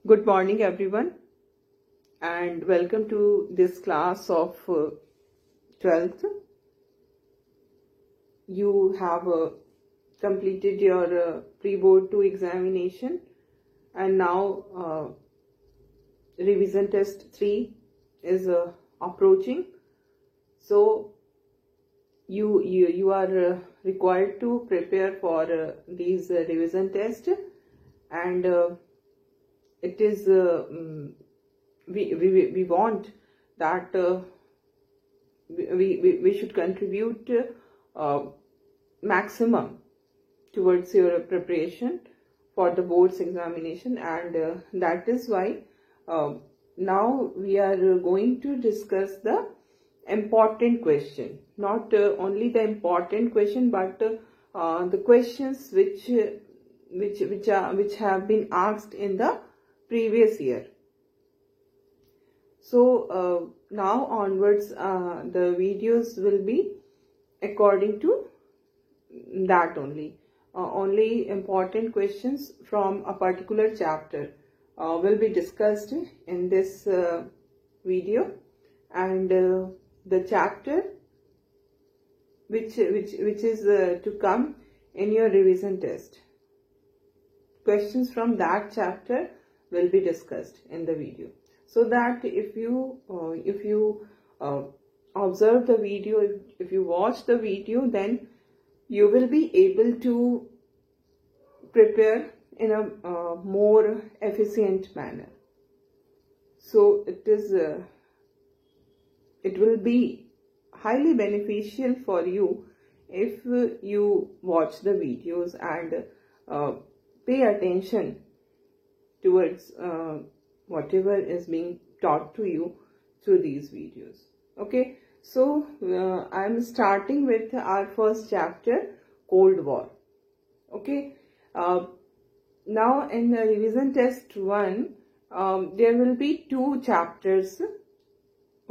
Good morning everyone and welcome to this class of 12th. You have completed your pre-board 2 examination and now revision test 3 is approaching. So you are required to prepare for these revision tests, and it is we want that we should contribute maximum towards your preparation for the board's examination, and that is why now we are going to discuss the important question, not only the important question but the questions which have been asked in the previous year. So now onwards the videos will be according to that only. Only important questions from a particular chapter will be discussed in this video, and the chapter which is to come in your revision test, questions from that chapter will be discussed in the video, so that if you observe the video, if you watch the video, then you will be able to prepare in a more efficient manner. So it will be highly beneficial for you if you watch the videos and pay attention towards whatever is being taught to you through these videos. Okay, so I am starting with our first chapter, Cold War. Okay, now in the revision test 1 there will be 2 chapters.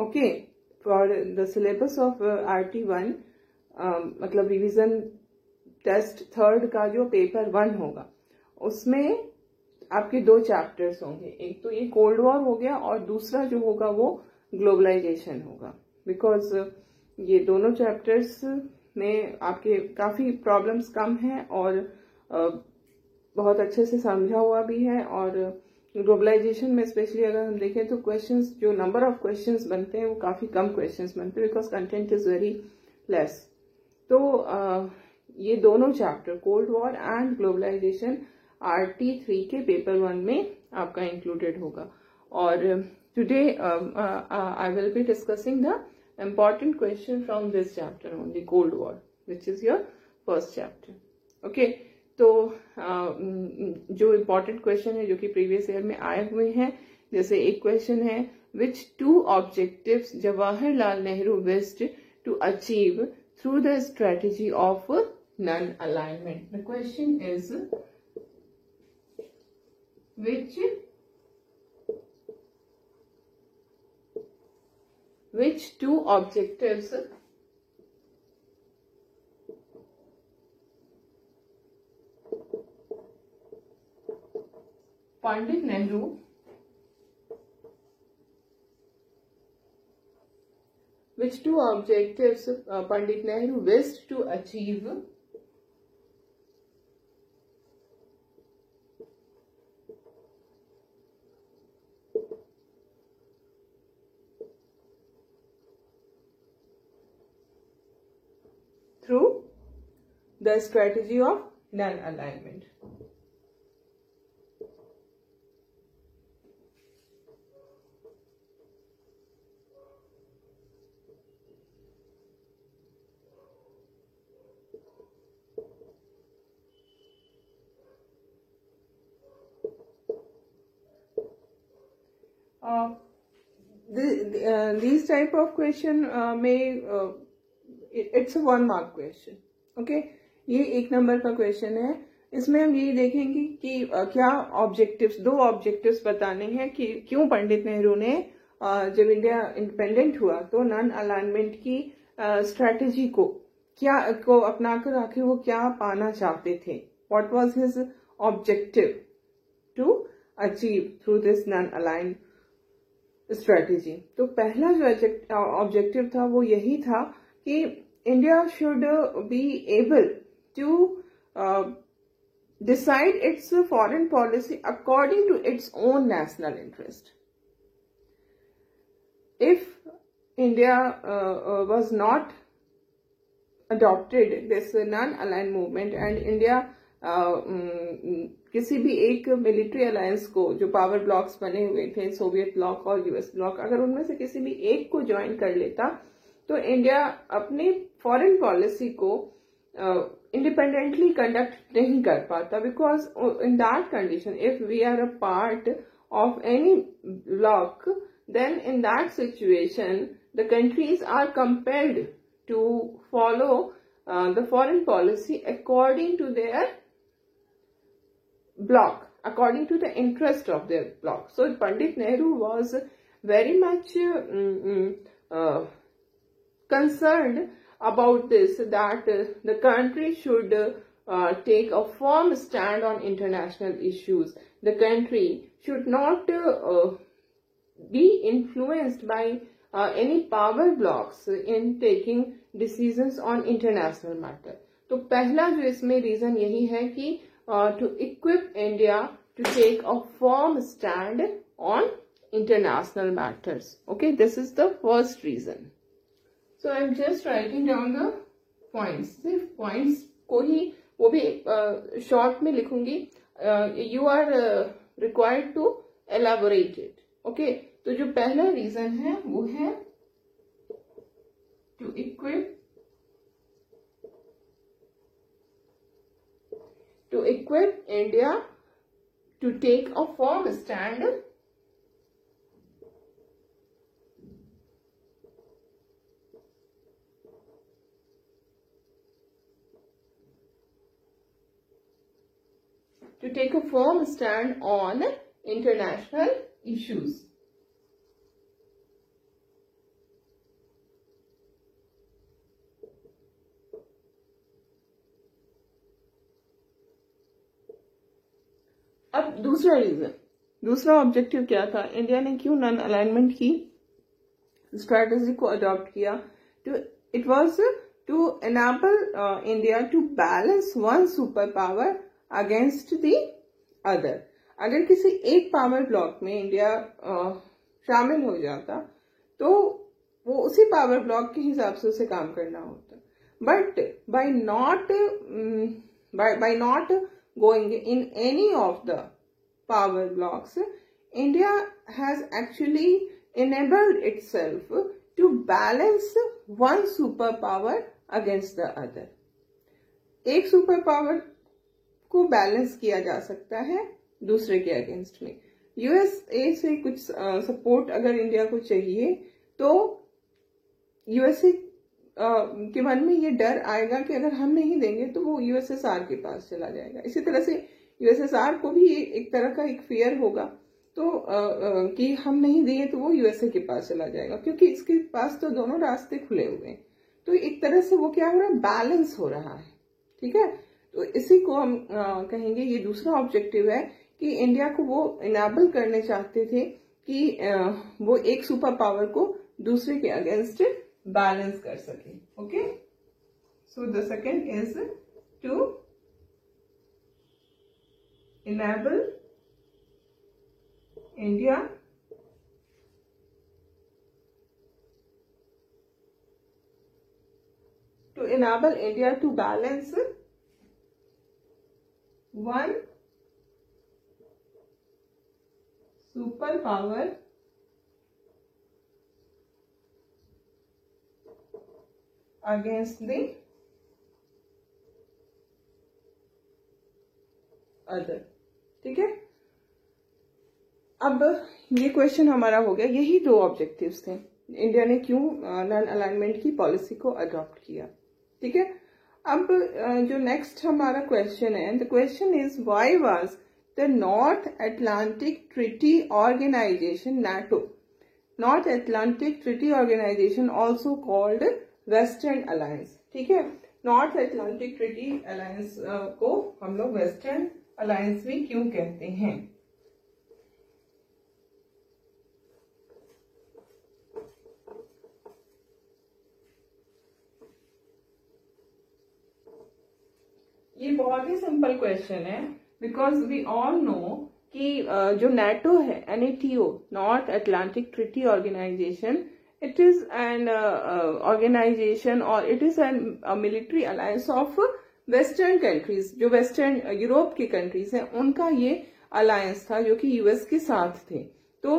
Okay, for the syllabus of RT1 मतलब revision test 3rd का जो paper 1 होगा उसमें आपके 2 chapters होंगे, एक तो ये कोल्ड वॉर हो गया और दूसरा जो होगा वो ग्लोबलाइजेशन होगा, बिकॉज ये दोनों चैप्टर्स में आपके काफ़ी प्रॉब्लम्स कम हैं और बहुत अच्छे से समझा हुआ भी है, और ग्लोबलाइजेशन में स्पेशली अगर हम देखें तो क्वेश्चंस, जो नंबर ऑफ क्वेश्चंस बनते हैं वो काफ़ी कम क्वेश्चंस बनते हैं, because content is very less. तो ये दोनों chapter cold war and globalisation RT3 के पेपर 1 में आपका इंक्लूडेड होगा. और today I will be discussing the important question from this chapter only, cold war, which is your first chapter. Okay, तो जो इम्पॉर्टेंट क्वेश्चन है जो कि प्रीवियस ईयर में आए हुए हैं, जैसे एक क्वेश्चन है, which 2 objectives Jawaharlal Nehru wished to achieve through the strategy of non alignment. The question is which 2 objectives Pandit Nehru Pandit Nehru wished to achieve through the strategy of non-alignment. These type of question it's a 1 mark question. Okay, ये 1 number का question है. इसमें हम ये देखेंगे कि क्या objectives, 2 objectives बताने हैं कि क्यों पंडित नेहरू ने जब इंडिया इंडिपेंडेंट हुआ तो नॉन अलाइनमेंट की स्ट्रेटेजी को अपना कर आखिर वो क्या पाना चाहते थे. What was his objective to achieve through this non-aligned strategy. तो पहला जो ऑब्जेक्टिव था वो यही था कि India should be able to decide its foreign policy according to its own national interest. If India was not adopted this non-aligned movement and India किसी भी एक मिलिट्री अलायंस को, जो पावर ब्लॉक्स बने हुए थे सोवियत ब्लॉक और US block, अगर उनमें से किसी भी एक को ज्वाइन कर लेता तो इंडिया अपनी फॉरेन पॉलिसी को इंडिपेंडेंटली कंडक्ट नहीं कर पाता, because in that condition if we are a part of any bloc, then in that situation the countries are compelled to follow the foreign policy according to their bloc, according to the interest of their bloc. So Pandit Nehru was very much concerned about this, that the country should take a firm stand on international issues. The country should not be influenced by any power blocks in taking decisions on international matter. तो पहला जो इसमें reason यही है कि to equip India to take a firm stand on international matters. Okay, this is the first reason. So I'm just writing down the points. सिर्फ points को ही वो भी short में लिखूंगी. You are required to elaborate it. Okay, तो जो पहला reason है वो है to equip India to take a firm stand on international issues. अब दूसरा रीजन, दूसरा ऑब्जेक्टिव क्या था, इंडिया ने क्यों नॉन अलाइनमेंट की स्ट्रेटेजी को अडॉप्ट किया? तो it was to enable India to balance one super power against the other. अगर किसी एक पावर ब्लॉक में इंडिया शामिल हो जाता तो वो उसी पावर ब्लॉक के हिसाब से उसे काम करना होता. But by not going in any of the power blocks, India has actually enabled itself to balance one superpower against the other. एक सुपर पावर को बैलेंस किया जा सकता है दूसरे के अगेंस्ट में. यूएसए से कुछ सपोर्ट अगर इंडिया को चाहिए तो यूएसए के मन में ये डर आएगा कि अगर हम नहीं देंगे तो वो यूएसएसआर के पास चला जाएगा. इसी तरह से यूएसएसआर को भी एक तरह का एक फियर होगा तो कि हम नहीं दिए तो वो यूएसए के पास चला जाएगा, क्योंकि इसके पास तो दोनों रास्ते खुले हुए हैं. तो एक तरह से वो क्या हो रहा है, बैलेंस हो रहा है. ठीक है, तो इसी को हम कहेंगे ये दूसरा ऑब्जेक्टिव है कि इंडिया को वो इनेबल करने चाहते थे कि वो एक सुपर पावर को दूसरे के अगेंस्ट बैलेंस कर सके. Okay, so the second is to enable India to balance one superpower against the other. ठीक है, अब ये क्वेश्चन हमारा हो गया. यही दो ऑब्जेक्टिव्स थे, इंडिया ने क्यों नॉन अलाइनमेंट की पॉलिसी को अडॉप्ट किया. ठीक है, अब जो नेक्स्ट हमारा क्वेश्चन है, the question is why was the North Atlantic Treaty Organization NATO, North Atlantic Treaty Organization also called Western Alliance. ठीक है, नॉर्थ अटलांटिक ट्रीटी अलायंस को हम लोग वेस्टर्न अलायंस भी क्यों कहते हैं? बहुत ही सिंपल क्वेश्चन है, बिकॉज वी ऑल नो कि जो NATO है, NATO, North Atlantic Treaty Organization, it is an organisation और it is an military alliance of western countries. जो वेस्टर्न यूरोप की कंट्रीज हैं उनका ये अलायंस था जो कि यूएस के साथ थे। तो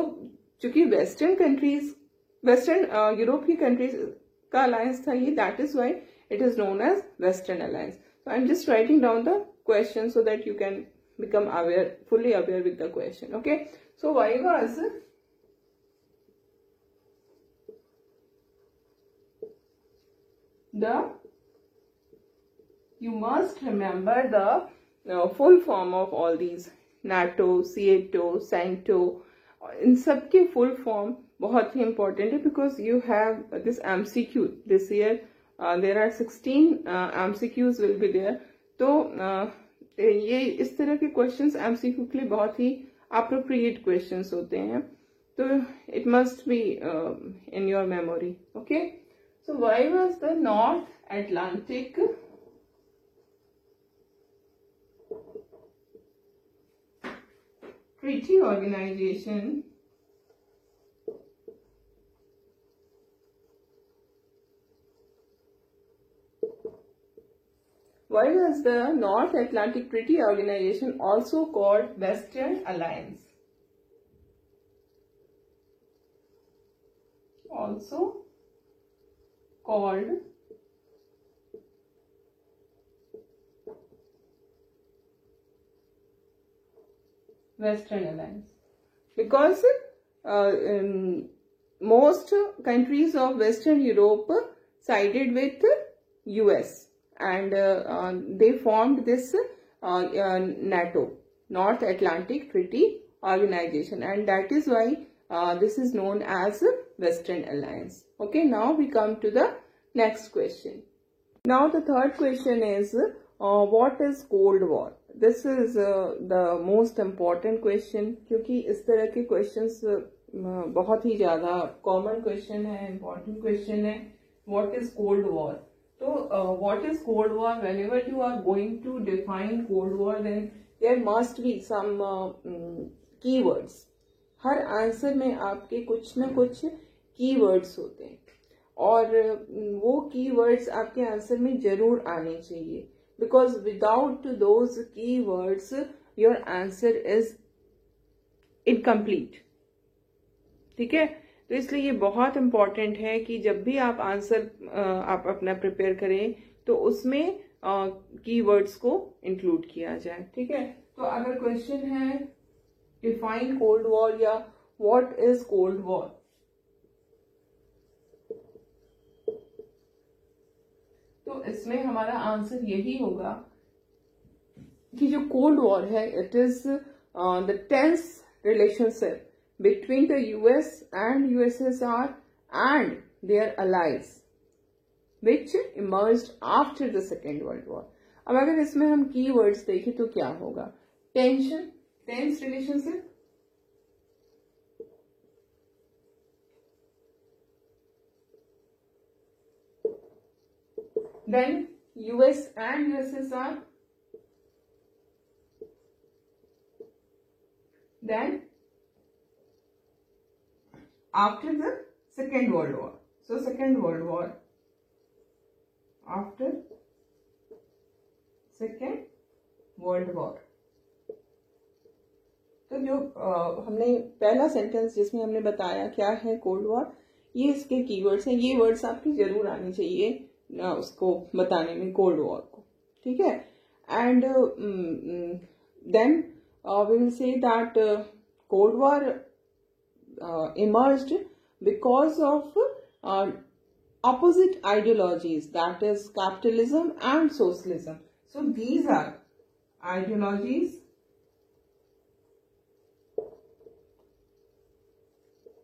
चूंकि वेस्टर्न यूरोप की कंट्रीज का अलायंस था ये, that is why it is known as Western Alliance. So I'm just writing down the question so that you can become aware, fully aware with the question. Okay. So why was you must remember the full form of all these NATO, CATO, CENTO. इन सब के full form बहुत ही important है, because you have this MCQ this year. There are 16 MCQs will be there. तो ये इस तरह के questions MCQ के लिए बहुत ही appropriate questions होते हैं, तो it must be in your memory. Okay. So why was the North Atlantic Treaty Organization Why was the North Atlantic Treaty Organization also called Western Alliance? Also called Western Alliance because most countries of Western Europe sided with US. And they formed this NATO, North Atlantic Treaty Organization, and that is why this is known as Western Alliance. Okay, now we come to the next question. Now the third question is what is Cold War? This is the most important question, क्योंकि इस तरह के questions बहुत ही ज़्यादा common question है, important question है. What is Cold War? So, what is Cold War? Whenever you are going to define Cold War, then there must be some keywords. Her answer में आपके कुछ न कुछ keywords होते हैं, और वो keywords आपके आंसर में जरूर आने चाहिए, because without those keywords your answer is incomplete. ठीक है, तो इसलिए ये बहुत इम्पॉर्टेंट है कि जब भी आप आंसर आप अपना प्रिपेयर करें तो उसमें कीवर्ड्स को इंक्लूड किया जाए. ठीक है, तो अगर क्वेश्चन है डिफाइन कोल्ड वॉर या व्हाट इज कोल्ड वॉर, तो इसमें हमारा आंसर यही होगा कि जो कोल्ड वॉर है it is the tense relationship between the US and USSR and their allies which emerged after the Second World War. अब अगर इसमें हम keywords देखें तो क्या होगा? Tension, tense relationship, then US and USSR, then after the Second World War. So Second World War, after Second World War. तो जो हमने पहला सेंटेंस जिसमें हमने बताया क्या है कोल्ड वॉर, ये इसके कीवर्ड्स हैं. ये वर्ड्स आपकी जरूर आनी चाहिए उसको बताने में, कोल्ड वॉर को. ठीक है, and then we will see that cold war emerged because of opposite ideologies, that is capitalism and socialism. So these are ideologies,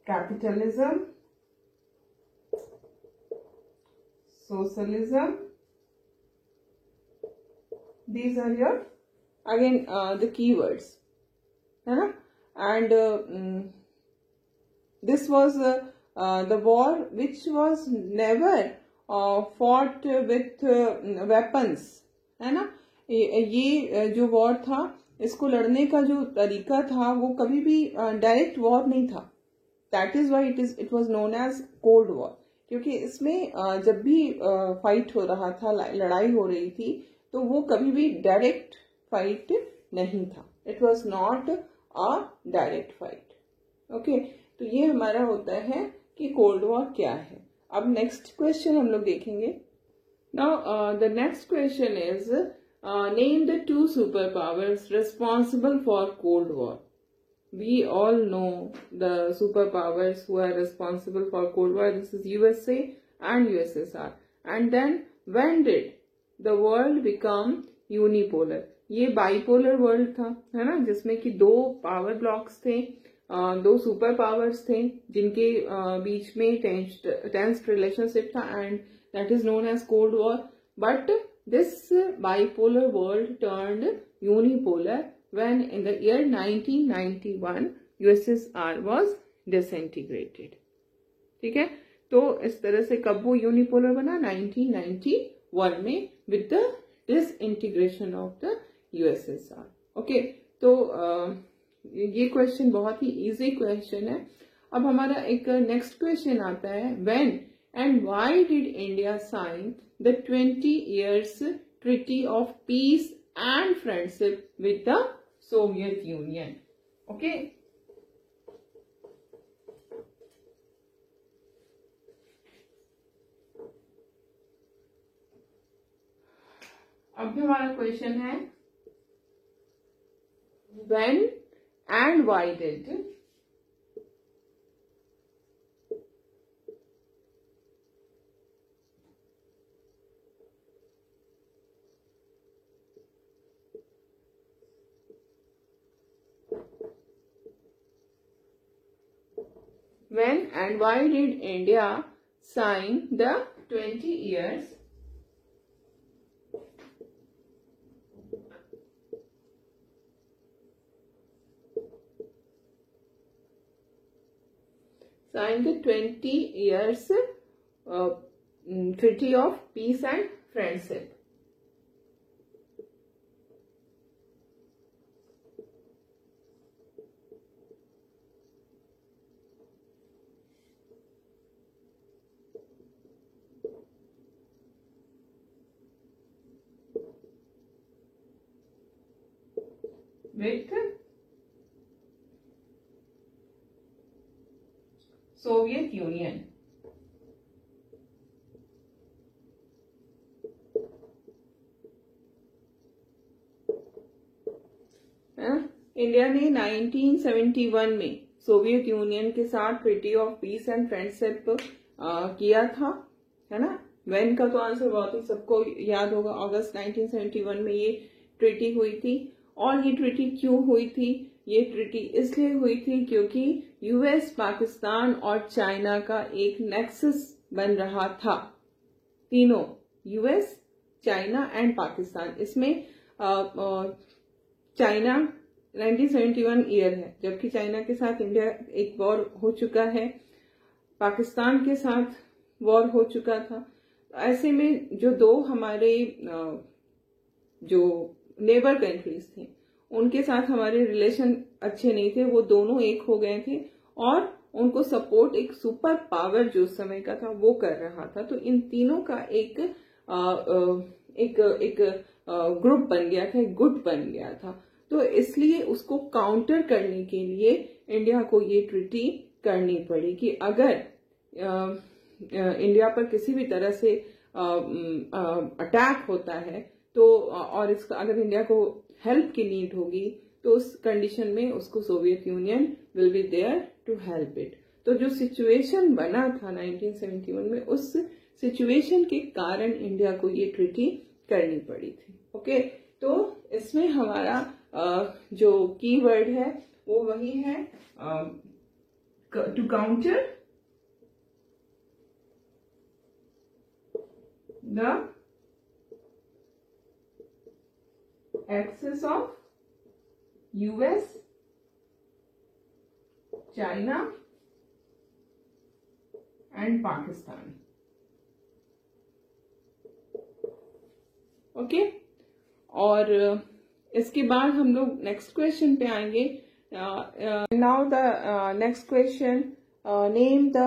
capitalism, socialism. These are your again the keywords, है ना? And this was the war which was never fought with weapons, है ना? ये जो war था, इसको लड़ने का जो तरीका था वो कभी भी डायरेक्ट वॉर नहीं था। That is why it was known as cold war, क्योंकि इसमें जब भी फाइट हो रहा था, लड़ाई हो रही थी, तो वो कभी भी डायरेक्ट फाइट नहीं था। It was not a direct fight. Okay, तो ये हमारा होता है कि कोल्ड वॉर क्या है। अब नेक्स्ट क्वेश्चन हम लोग देखेंगे। Now the next question is name the two super powers responsible for cold war. We all know the superpowers who are responsible for Cold War. This is USA and USSR. And then when did the world become unipolar? ये bipolar world था, है ना, जिसमें कि दो power blocks थे, दो super powers थे, जिनके बीच में टेंस्ड रिलेशनशिप था, and that is known as cold war. But this bipolar world turned unipolar when in the year 1991 USSR was disintegrated. ठीक है, तो इस तरह से कब वो यूनिपोलर बना? 1991 में with the disintegration of the USSR. Okay, तो ये क्वेश्चन बहुत ही इजी क्वेश्चन है. अब हमारा एक नेक्स्ट क्वेश्चन आता है, when and why did India sign the 20 years treaty of peace and friendship with the Soviet Union? Okay. अब हमारा क्वेश्चन है, when and why did when and why did India sign the 20 years treaty of peace and friendship? With Soviet Union. India ने 1971 में Soviet union के साथ treaty of peace and friendship किया था, है ना. वेन का तो आंसर बहुत ही सबको याद होगा. अगस्त 1971 में ये ट्रीटी हुई थी. और ये ट्रीटी क्यों हुई थी? ये ट्रीटी इसलिए हुई थी क्योंकि यूएस, पाकिस्तान और चाइना का एक नेक्सस बन रहा था. तीनों, यूएस, चाइना एंड पाकिस्तान. इसमें चाइना 1971 ईयर है, जबकि चाइना के साथ इंडिया एक वॉर हो चुका है, पाकिस्तान के साथ वॉर हो चुका था. ऐसे में जो दो हमारे जो नेबर कंट्रीज थे, उनके साथ हमारे रिलेशन अच्छे नहीं थे. वो दोनों एक हो गए थे और उनको सपोर्ट एक सुपर पावर जो उस समय का था वो कर रहा था. तो इन तीनों का एक ग्रुप बन गया था, एक गुट बन गया था. तो इसलिए उसको काउंटर करने के लिए इंडिया को ये ट्रीटी करनी पड़ी कि अगर इंडिया पर किसी भी तरह से अटैक होता है तो और इसका अगर इंडिया को हेल्प की नीड होगी तो उस कंडीशन में उसको Soviet Union will be there to help it. तो जो सिचुएशन बना था 1971 में, उस सिचुएशन के कारण इंडिया को ये ट्रीटी करनी पड़ी थी. ओके, तो इसमें हमारा जो कीवर्ड है वो वही है to counter the access of US, China and Pakistan. Okay, और इसके बाद हम लोग नेक्स्ट क्वेश्चन पे आएंगे. Now the next question, name the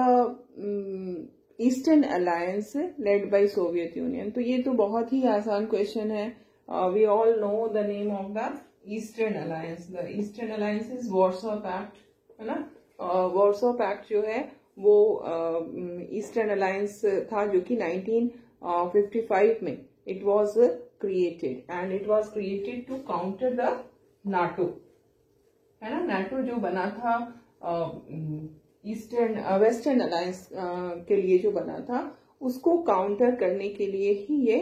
eastern alliance led by Soviet Union. तो ये तो बहुत ही आसान क्वेश्चन है. We all know the name of the eastern alliance. The eastern alliance is Warsaw Pact, है ना. वॉर्सो पैक्ट जो है वो ईस्टर्न अलायंस था जो कि 1955 में it was created, and it was created to counter the NATO, है ना. नाटो जो बना था ईस्टर्न वेस्टर्न अलायंस के लिए जो बना था, उसको काउंटर करने के लिए ही ये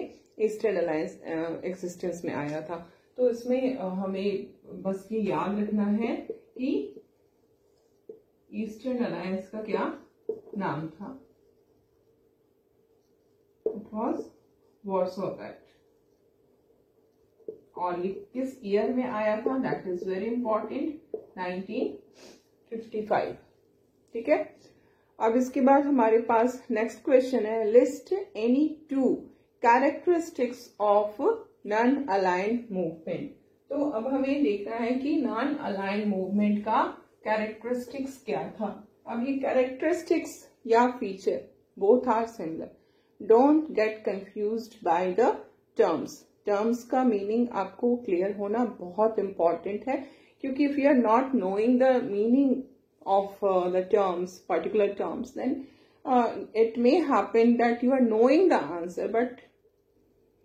ईस्टर्न अलायंस एग्जिस्टेंस में आया था. तो इसमें हमें बस ये याद रखना है कि ईस्टर्न अलायंस का क्या नाम था. It was Warsaw Pact. और ये किस ईयर में आया था, दैट इज वेरी इंपॉर्टेंट, 1955. ठीक है. अब इसके बाद हमारे पास नेक्स्ट क्वेश्चन है, list any two characteristics of non aligned movement. तो अब हमें देखना है कि नॉन अलाइंड मूवमेंट का कैरेक्टरिस्टिक्स क्या था. अब ये कैरेक्टरिस्टिक्स या feature both are similar. Don't get confused by the terms. Terms का मीनिंग आपको क्लियर होना बहुत इंपॉर्टेंट है, क्योंकि if you are not knowing the meaning of the terms, particular terms, then it may happen that you are knowing the answer but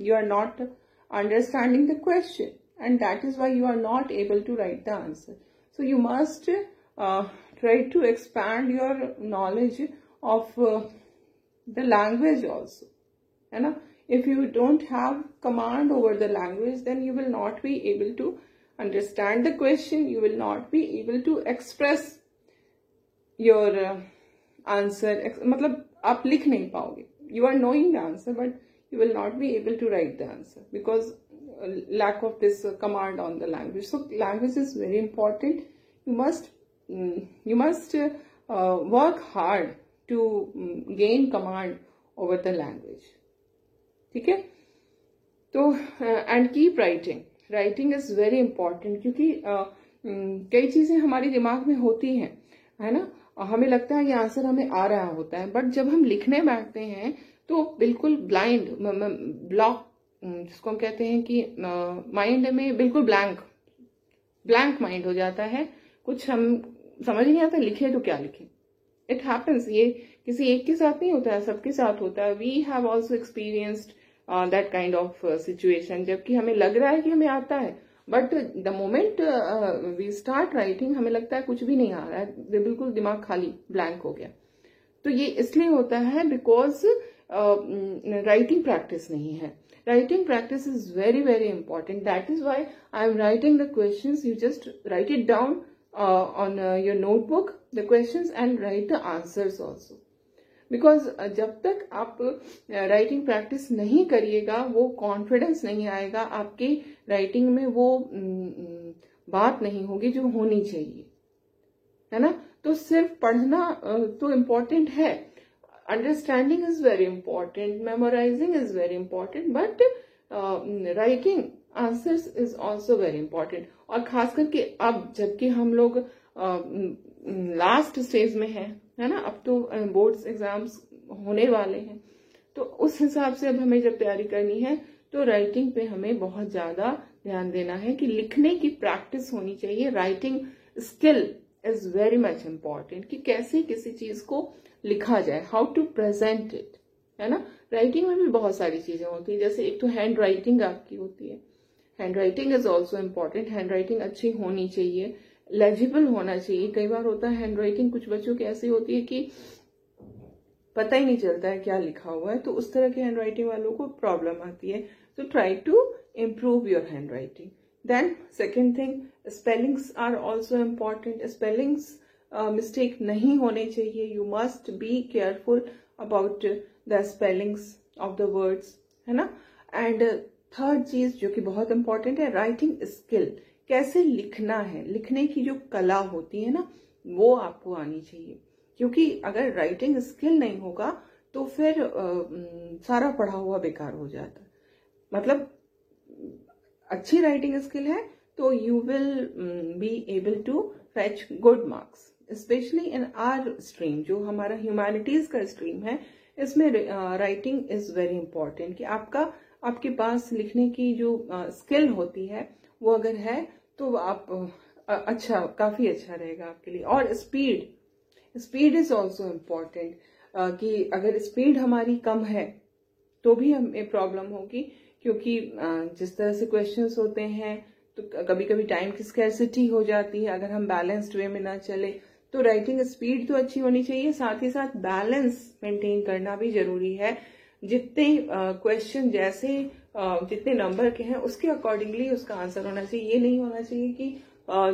you are not understanding the question, and that is why you are not able to write the answer. So you must try to expand your knowledge of the language also, है ना. If you don't have command over the language, then you will not be able to understand the question, you will not be able to express your answer. मतलब आप लिख नहीं पाओगे. You are knowing the answer but you will not be able to write the answer because lack of this command on the language. So language is very important. You must work hard to gain command over the language. ठीक है. तो and keep writing. Writing is very important, क्योंकि कई चीजें हमारे दिमाग में होती हैं, है ना. हमें लगता है ये आंसर हमें आ रहा होता है, बट जब हम लिखने बैठते हैं तो बिल्कुल ब्लाइंड ब्लॉक, जिसको हम कहते हैं कि माइंड में बिल्कुल ब्लैंक माइंड हो जाता है. कुछ हम समझ नहीं आता लिखे तो क्या लिखे. It happens. ये किसी एक के साथ नहीं होता है, सबके साथ होता है. We have also experienced that kind of situation, जबकि हमें लग रहा है कि हमें आता है, but the moment we start writing हमें लगता है कुछ भी नहीं आ रहा है, बिल्कुल दिमाग खाली ब्लैंक हो गया. तो ये इसलिए होता है बिकॉज राइटिंग प्रैक्टिस नहीं है. Writing practice is very very important. That is why I am writing the questions. You just write it down on your notebook the questions and write the answers also. Because जब तक आप writing practice नहीं करिएगा, वो confidence नहीं आएगा, आपकी writing में वो बात नहीं होगी जो होनी चाहिए, है ना. तो सिर्फ पढ़ना तो इम्पोर्टेंट है, understanding is very important, memorising is very important, but writing answers is also very important. और खास करके अब जबकि हम लोग लास्ट स्टेज में है ना. अब तो बोर्ड्स एग्जाम्स होने वाले हैं, तो उस हिसाब से अब हमें जब तैयारी करनी है तो राइटिंग पे हमें बहुत ज्यादा ध्यान देना है कि लिखने की प्रैक्टिस होनी चाहिए. Writing skill is very much important, कि कैसे किसी चीज को लिखा जाए, हाउ टू प्रेजेंट इट, है ना. राइटिंग में भी बहुत सारी चीजें होती है, जैसे एक तो हैंड राइटिंग आपकी होती है. Hand writing is also important. Hand writing अच्छी होनी चाहिए, लेजिबल होना चाहिए. कई बार होता है हैंड राइटिंग कुछ बच्चों की ऐसी होती है कि पता ही नहीं चलता है क्या लिखा हुआ है, तो उस तरह की हैंड राइटिंग वालों को प्रॉब्लम आती है. तो try to improve your handwriting. Then second thing, spellings are also important. Spellings mistake नहीं होने चाहिए. You must be careful about the spellings of the words, है ना. एंड थर्ड चीज जो कि बहुत इंपॉर्टेंट है, राइटिंग स्किल. कैसे लिखना है, लिखने की जो कला होती है ना, वो आपको आनी चाहिए. क्योंकि अगर राइटिंग स्किल नहीं होगा तो फिर सारा पढ़ा हुआ बेकार हो जाता है. मतलब अच्छी राइटिंग स्किल है तो you will be able to fetch good marks, specially in our stream, जो हमारा ह्यूमैनिटीज का स्ट्रीम है। इसमें राइटिंग इज वेरी इंपॉर्टेंट, कि आपके पास लिखने की जो स्किल होती है वो अगर है तो आप काफी अच्छा रहेगा आपके लिए। और स्पीड इज ऑल्सो इम्पॉर्टेंट, कि अगर स्पीड हमारी कम है तो भी हमें प्रॉब्लम होगी, क्योंकि जिस तरह से क्वेश्चंस होते हैं तो कभी कभी टाइम की स्कैर्सिटी हो जाती है अगर हम बैलेंस्ड वे में ना चले। तो राइटिंग स्पीड तो अच्छी होनी चाहिए, साथ ही साथ बैलेंस मेंटेन करना भी जरूरी है। जितने क्वेश्चन जैसे जितने नंबर के हैं उसके अकॉर्डिंगली उसका आंसर होना चाहिए। ये नहीं होना चाहिए कि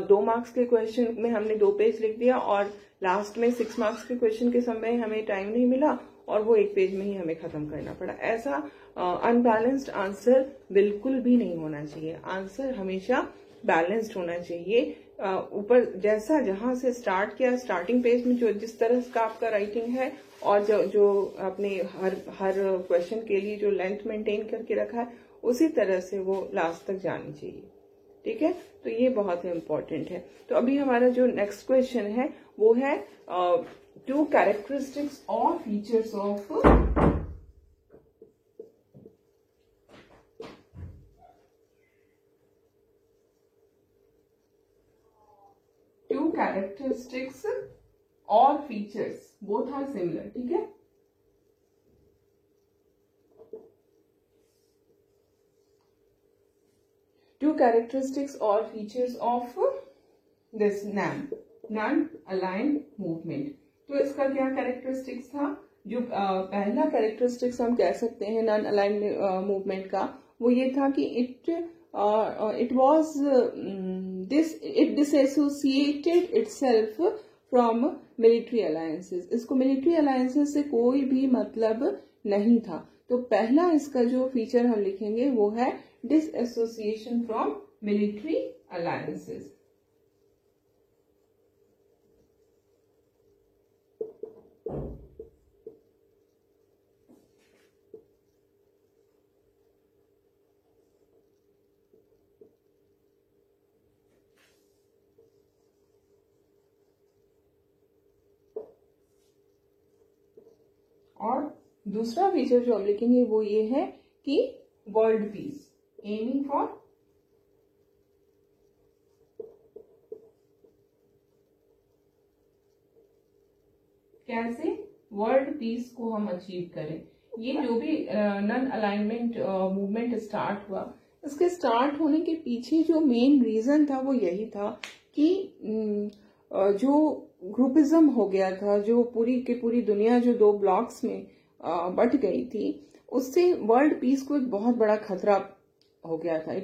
2 मार्क्स के क्वेश्चन में हमने 2 पेज लिख दिया और लास्ट में 6 मार्क्स के क्वेश्चन के समय हमें टाइम नहीं मिला और वो 1 पेज में ही हमें खत्म करना पड़ा। ऐसा अनबैलेंस्ड आंसर बिल्कुल भी नहीं होना चाहिए। आंसर हमेशा बैलेंस्ड होना चाहिए। ऊपर जैसा जहां से स्टार्ट किया, स्टार्टिंग पेज में जो जिस तरह का आपका राइटिंग है और जो आपने हर क्वेश्चन के लिए जो लेंथ मेंटेन करके रखा है उसी तरह से वो लास्ट तक जानी चाहिए। ठीक है, तो ये बहुत इम्पोर्टेंट है। तो अभी हमारा जो नेक्स्ट क्वेश्चन है वो है 2 कैरेक्टरिस्टिक्स और फीचर्स ऑफ कैरेक्टरिस्टिक्स और फीचर्स, बोथ आर सिमिलर। ठीक है, टू कैरेक्टरिस्टिक्स और features of this non aligned movement. तो इसका क्या कैरेक्टरिस्टिक्स था? जो पहला कैरेक्टरिस्टिक्स हम कह सकते हैं नॉन अलाइंड मूवमेंट का, वो ये था कि it disassociated itself from military alliances। इसको मिलिट्री अलायंसेस से कोई भी मतलब नहीं था। तो पहला इसका जो फीचर हम लिखेंगे वो है डिसएसोसिएशन फ्रॉम मिलिट्री अलायंसेस। और दूसरा फीचर जो हम लिखेंगे वो ये है कि वर्ल्ड पीस, एमिंग फॉर कैसे वर्ल्ड पीस को हम अचीव करें। ये जो भी नॉन अलाइनमेंट मूवमेंट स्टार्ट हुआ, इसके स्टार्ट होने के पीछे जो मेन रीजन था वो यही था कि जो ग्रुपिज्म हो गया था, जो पूरी की पूरी दुनिया जो 2 ब्लॉक्स में बट गई थी, उससे वर्ल्ड पीस को एक बहुत बड़ा खतरा हो गया था।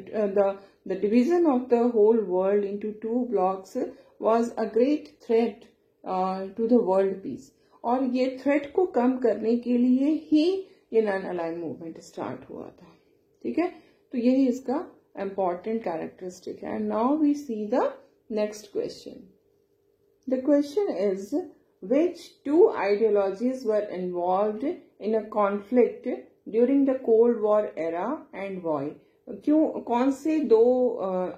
The division of the whole world into 2 blocs was a great threat to the world peace. और ये थ्रेट को कम करने के लिए ही ये नॉन अलाइंड मूवमेंट स्टार्ट हुआ था। ठीक है, तो यही इसका इंपॉर्टेंट कैरेक्टरिस्टिक है। And now we see the next question. The question is, which 2 ideologies were involved in a conflict during the Cold War era and why? कौन से 2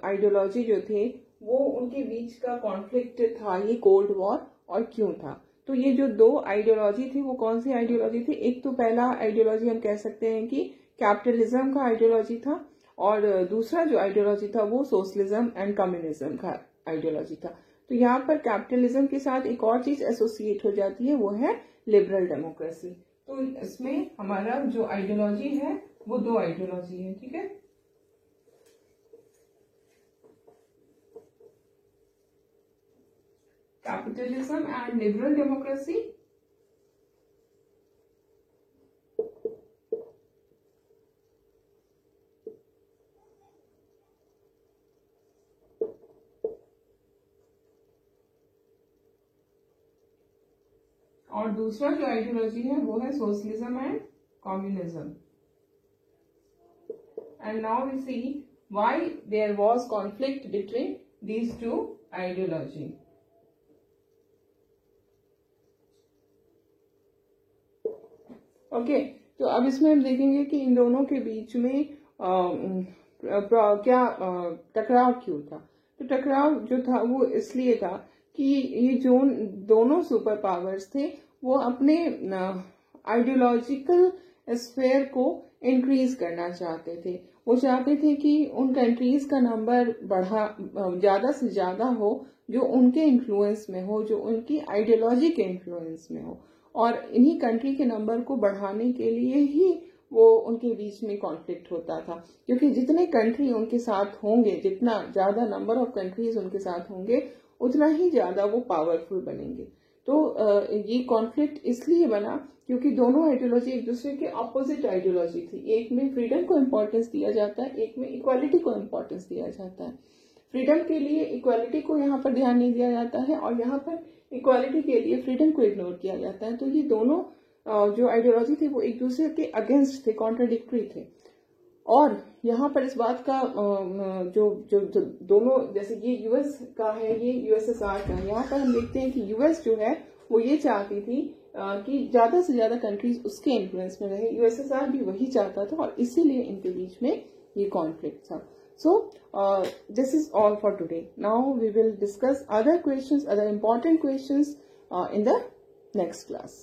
आइडियोलॉजी जो थे वो उनके बीच का कॉन्फ्लिक्ट था ये कोल्ड वॉर, और क्यों था? तो ये जो 2 आइडियोलॉजी थी वो कौन सी आइडियोलॉजी थी? एक तो पहला आइडियोलॉजी हम कह सकते हैं कि कैपिटलिज्म का आइडियोलॉजी था, और दूसरा जो आइडियोलॉजी था वो सोशलिज्म एंड कम्युनिज्म का आइडियोलॉजी था। तो यहाँ पर कैपिटलिज्म के साथ एक और चीज एसोसिएट हो जाती है, वो है लिबरल डेमोक्रेसी। तो इसमें हमारा जो आइडियोलॉजी है वो 2 आइडियोलॉजी है। ठीक है, कैपिटलिज्म एंड लिबरल डेमोक्रेसी। और दूसरा जो आइडियोलॉजी है वो है socialism and communism. And now we see why there was conflict between these 2 ideology. Okay, तो अब इसमें हम देखेंगे कि इन दोनों के बीच में क्या टकराव क्यों था? तो टकराव जो था वो इसलिए था कि ये जो दोनों सुपर पावर्स थे वो अपने आइडियोलॉजिकल स्फेयर को इंक्रीज करना चाहते थे। वो चाहते थे कि उन कंट्रीज का नंबर ज्यादा से ज्यादा हो जो उनके इन्फ्लुएंस में हो, जो उनकी आइडियोलॉजी के इन्फ्लुएंस में हो, और इन्हीं कंट्री के नंबर को बढ़ाने के लिए ही वो उनके बीच में कॉन्फ्लिक्ट होता था। क्योंकि जितने कंट्री उनके साथ होंगे, जितना ज्यादा नंबर ऑफ कंट्रीज उनके साथ होंगे, उतना ही ज्यादा वो पावरफुल बनेंगे। तो ये कॉन्फ्लिक्ट इसलिए बना क्योंकि दोनों आइडियोलॉजी एक दूसरे के ऑपोजिट आइडियोलॉजी थी। एक में फ्रीडम को इम्पोर्टेंस दिया जाता है, एक में इक्वालिटी को इम्पोर्टेंस दिया जाता है। फ्रीडम के लिए इक्वालिटी को यहाँ पर ध्यान नहीं दिया जाता है, और यहाँ पर इक्वालिटी के लिए फ्रीडम को इग्नोर किया जाता है। तो ये दोनों जो आइडियोलॉजी थे वो एक दूसरे के अगेंस्ट थे, कॉन्ट्राडिक्टरी थे। और यहाँ पर इस बात का जो दोनों, जैसे ये यूएस का है, ये यूएसएसआर का है, यहाँ पर हम देखते हैं कि यूएस जो है वो ये चाहती थी कि ज्यादा से ज्यादा कंट्रीज उसके इन्फ्लुएंस में रहे। यूएसएसआर भी वही चाहता था, और इसीलिए इनके बीच में ये कॉन्फ्लिक्ट था। So this is all for today. Now we will discuss other questions, other important questions in the next class.